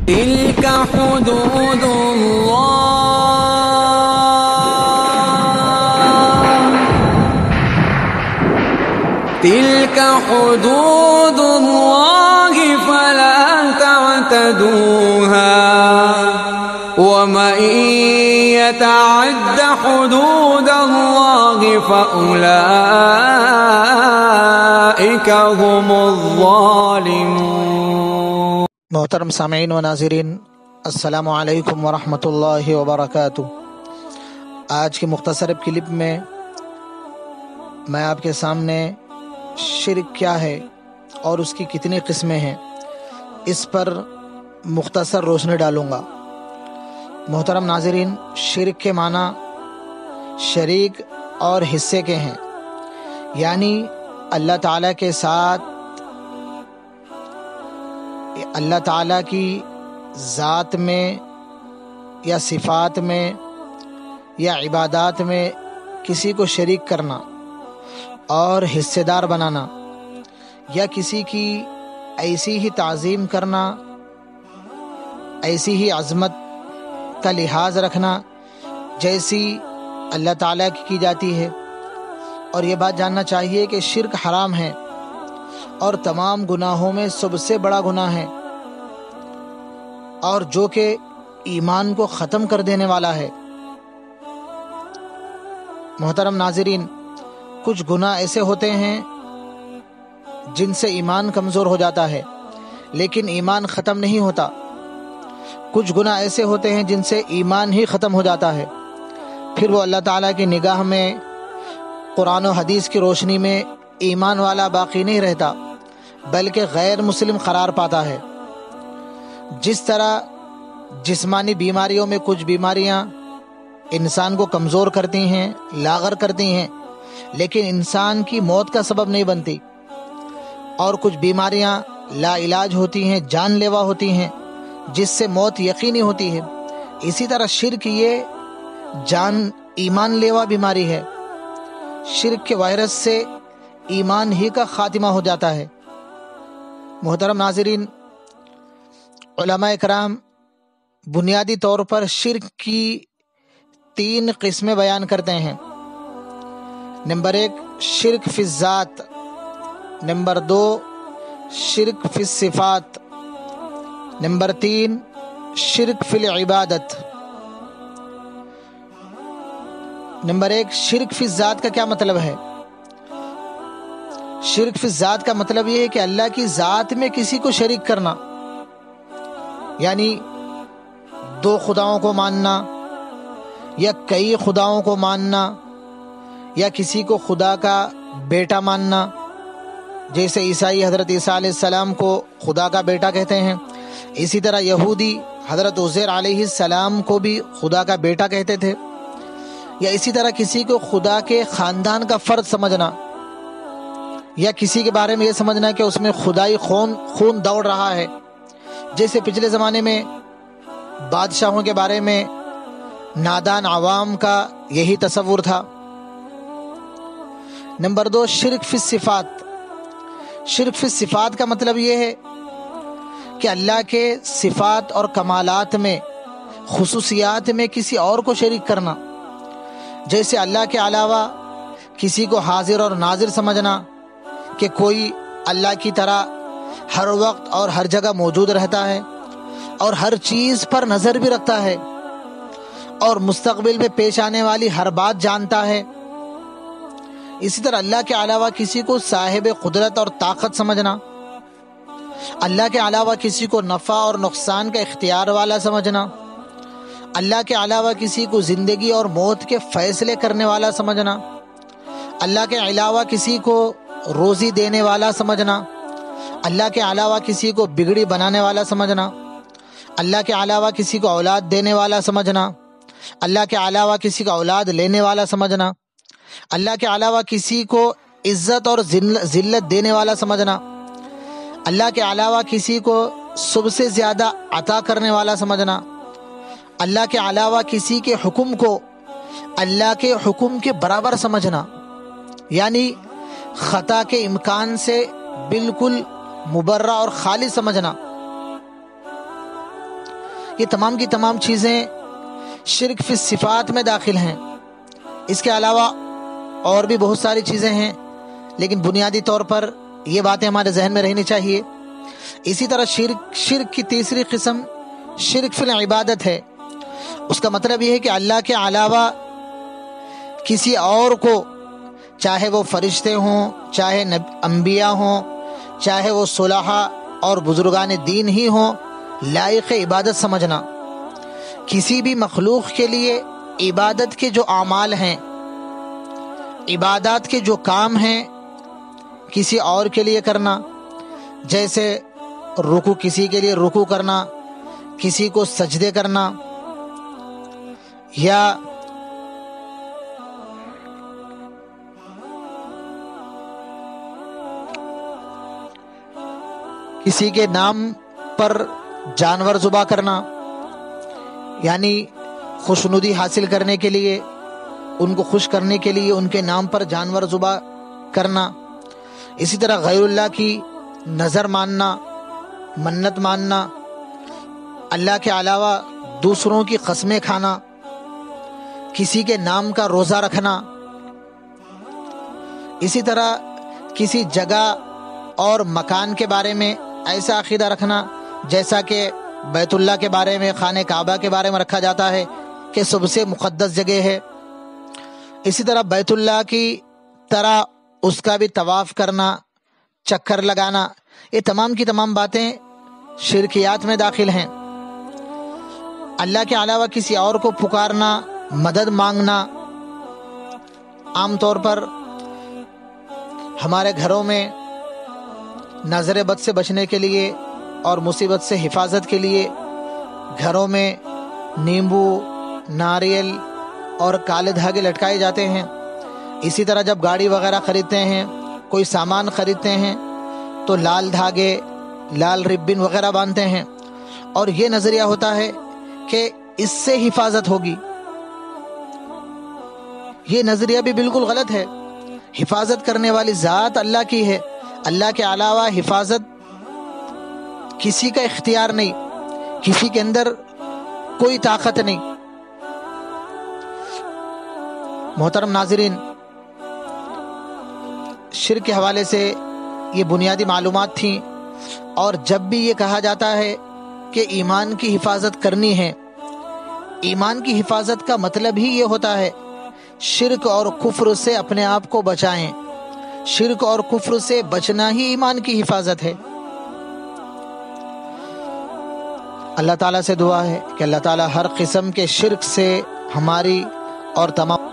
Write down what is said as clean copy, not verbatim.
تلك حدود تلك حدود الله فلا تعتدوها ومن يتعد حدود الله فأولئك هم الظالمون۔ محترم سامعین و ناظرین، السلام علیکم ورحمۃ اللہ وبرکاتہ۔ آج کے مختصر کلپ میں میں آپ کے سامنے شرک کیا ہے اور اس کی کتنی قسمیں ہیں اس پر مختصر روشنی ڈالوں گا۔ محترم ناظرین، شرک کے معنی شریک اور حصے کے ہیں، یعنی اللہ تعالیٰ کے ساتھ اللہ تعالیٰ کی ذات میں یا صفات میں یا عبادات میں کسی کو شریک کرنا اور حصے دار بنانا، یا کسی کی ایسی ہی تعظیم کرنا، ایسی ہی عظمت کا لحاظ رکھنا جیسی اللہ تعالیٰ کی جاتی ہے۔ اور یہ بات جاننا چاہیے کہ شرک حرام ہے اور تمام گناہوں میں سب سے بڑا گناہ ہے، اور جو کہ ایمان کو ختم کر دینے والا ہے۔ محترم ناظرین، کچھ گناہ ایسے ہوتے ہیں جن سے ایمان کمزور ہو جاتا ہے لیکن ایمان ختم نہیں ہوتا۔ کچھ گناہ ایسے ہوتے ہیں جن سے ایمان ہی ختم ہو جاتا ہے، پھر وہ اللہ تعالیٰ کی نگاہ میں قرآن و حدیث کی روشنی میں ایمان والا باقی نہیں رہتا بلکہ غیر مسلم قرار پاتا ہے۔ جس طرح جسمانی بیماریوں میں کچھ بیماریاں انسان کو کمزور کرتی ہیں، لاغر کرتی ہیں، لیکن انسان کی موت کا سبب نہیں بنتی، اور کچھ بیماریاں لا علاج ہوتی ہیں، جان لیوا ہوتی ہیں، جس سے موت یقینی ہوتی ہے۔ اسی طرح شرک یہ ایمان لیوا بیماری ہے۔ شرک کے وائرس سے ایمان ہی کا خاتمہ ہو جاتا ہے۔ محترم ناظرین، علماء کرام بنیادی طور پر شرک کی 3 قسمیں بیان کرتے ہیں۔ نمبر 1 شرک فی الذات، نمبر 2 شرک فی الصفات، نمبر 3 شرک فی العبادت۔ نمبر 1 شرک فی الذات کا کیا مطلب ہے؟ شرک فی الذات کا مطلب یہ ہے کہ اللہ کی ذات میں کسی کو شریک کرنا، یعنی 2 خداؤں کو ماننا یا کئی خداؤں کو ماننا، یا کسی کو خدا کا بیٹا ماننا، جیسے عیسائی حضرت عیسیٰ علیہ السلام کو خدا کا بیٹا کہتے ہیں، اسی طرح یہودی حضرت عزیر علیہ السلام کو بھی خدا کا بیٹا کہتے تھے، یا اسی طرح کسی کو خدا کے خاندان کا فرد سمجھنا، یا کسی کے بارے میں یہ سمجھنا کہ اس میں خدائی خون دوڑ رہا ہے، جیسے پچھلے زمانے میں بادشاہوں کے بارے میں نادان عوام کا یہی تصور تھا۔ نمبر 2 شرک فی الصفات۔ شرک فی الصفات کا مطلب یہ ہے کہ اللہ کے صفات اور کمالات میں، خصوصیات میں کسی اور کو شریک کرنا، جیسے اللہ کے علاوہ کسی کو حاضر اور ناظر سمجھنا، کہ کوئی اللہ کی طرح ہر وقت اور ہر جگہ موجود رہتا ہے اور ہر چیز پر نظر بھی رکھتا ہے اور مستقبل میں پیش آنے والی ہر بات جانتا ہے۔ اسی طرح اللہ کے علاوہ کسی کو صاحب قدرت اور طاقت سمجھنا، اللہ کے علاوہ کسی کو نفع اور نقصان کا اختیار والا سمجھنا، اللہ کے علاوہ کسی کو زندگی اور موت کے فیصلے کرنے والا سمجھنا، اللہ کے علاوہ کسی کو روزی دینے والا سمجھنا، اللہ کے علاوہ کسی کو بگڑی بنانے والا سمجھنا، اللہ کے علاوہ کسی کو اولاد دینے والا سمجھنا، اللہ کے علاوہ کسی کا اولاد لینے والا سمجھنا، اللہ کے علاوہ کسی کو عزت اور ذلت دینے والا سمجھنا، اللہ کے علاوہ کسی کو سب سے زیادہ عطا کرنے والا سمجھنا، اللہ کے علاوہ کسی کے حکم کو اللہ کے حکم کے برابر سمجھنا، یعنی خطا کے امکان سے بالکل مبرہ اور خالی سمجھنا۔ یہ تمام کی تمام چیزیں شرک فی الصفات میں داخل ہیں۔ اس کے علاوہ اور بھی بہت ساری چیزیں ہیں، لیکن بنیادی طور پر یہ باتیں ہمارے ذہن میں رہنی چاہیے۔ اسی طرح شرک کی تیسری قسم شرک فی العبادت ہے۔ اس کا مطلب یہ ہے کہ اللہ کے علاوہ کسی اور کو، چاہے وہ فرشتے ہوں، چاہے انبیاء ہوں، چاہے وہ صلحاء اور بزرگان دین ہی ہوں، لائق عبادت سمجھنا۔ کسی بھی مخلوق کے لیے عبادت کے جو اعمال ہیں، عبادات کے جو کام ہیں، کسی اور کے لیے کرنا، جیسے رکوع، کسی کے لیے رکوع کرنا، کسی کو سجدے کرنا، یا کسی کے نام پر جانور ذبح کرنا، یعنی خوشنودی حاصل کرنے کے لیے، ان کو خوش کرنے کے لیے ان کے نام پر جانور ذبح کرنا۔ اسی طرح غیر اللہ کی نظر ماننا، منت ماننا، اللہ کے علاوہ دوسروں کی قسمیں کھانا، کسی کے نام کا روزہ رکھنا، اسی طرح کسی جگہ اور مکان کے بارے میں ایسا عقیدہ رکھنا جیسا کہ بیت اللہ کے بارے میں، خانہ کعبہ کے بارے میں رکھا جاتا ہے کہ سب سے مقدس جگہ ہے۔ اسی طرح بیت اللہ کی طرح اس کا بھی طواف کرنا، چکر لگانا، یہ تمام کی تمام باتیں شرکیات میں داخل ہیں۔ اللہ کے علاوہ کسی اور کو پکارنا، مدد مانگنا، عام طور پر ہمارے گھروں میں نظر بد سے بچنے کے لیے اور مصیبت سے حفاظت کے لیے گھروں میں نیمبو، ناریل اور کالے دھاگے لٹکائے جاتے ہیں۔ اسی طرح جب گاڑی وغیرہ خریدتے ہیں، کوئی سامان خریدتے ہیں، تو لال دھاگے، لال ربن وغیرہ باندھتے ہیں، اور یہ نظریہ ہوتا ہے کہ اس سے حفاظت ہوگی۔ یہ نظریہ بھی بالکل غلط ہے۔ حفاظت کرنے والی ذات اللہ کی ہے، اللہ کے علاوہ حفاظت کسی کا اختیار نہیں، کسی کے اندر کوئی طاقت نہیں۔ محترم ناظرین، شرک کے حوالے سے یہ بنیادی معلومات تھیں، اور جب بھی یہ کہا جاتا ہے کہ ایمان کی حفاظت کرنی ہے، ایمان کی حفاظت کا مطلب ہی یہ ہوتا ہے شرک اور کفر سے اپنے آپ کو بچائیں۔ شرک اور کفر سے بچنا ہی ایمان کی حفاظت ہے۔ اللہ تعالیٰ سے دعا ہے کہ اللہ تعالیٰ ہر قسم کے شرک سے ہماری اور تمام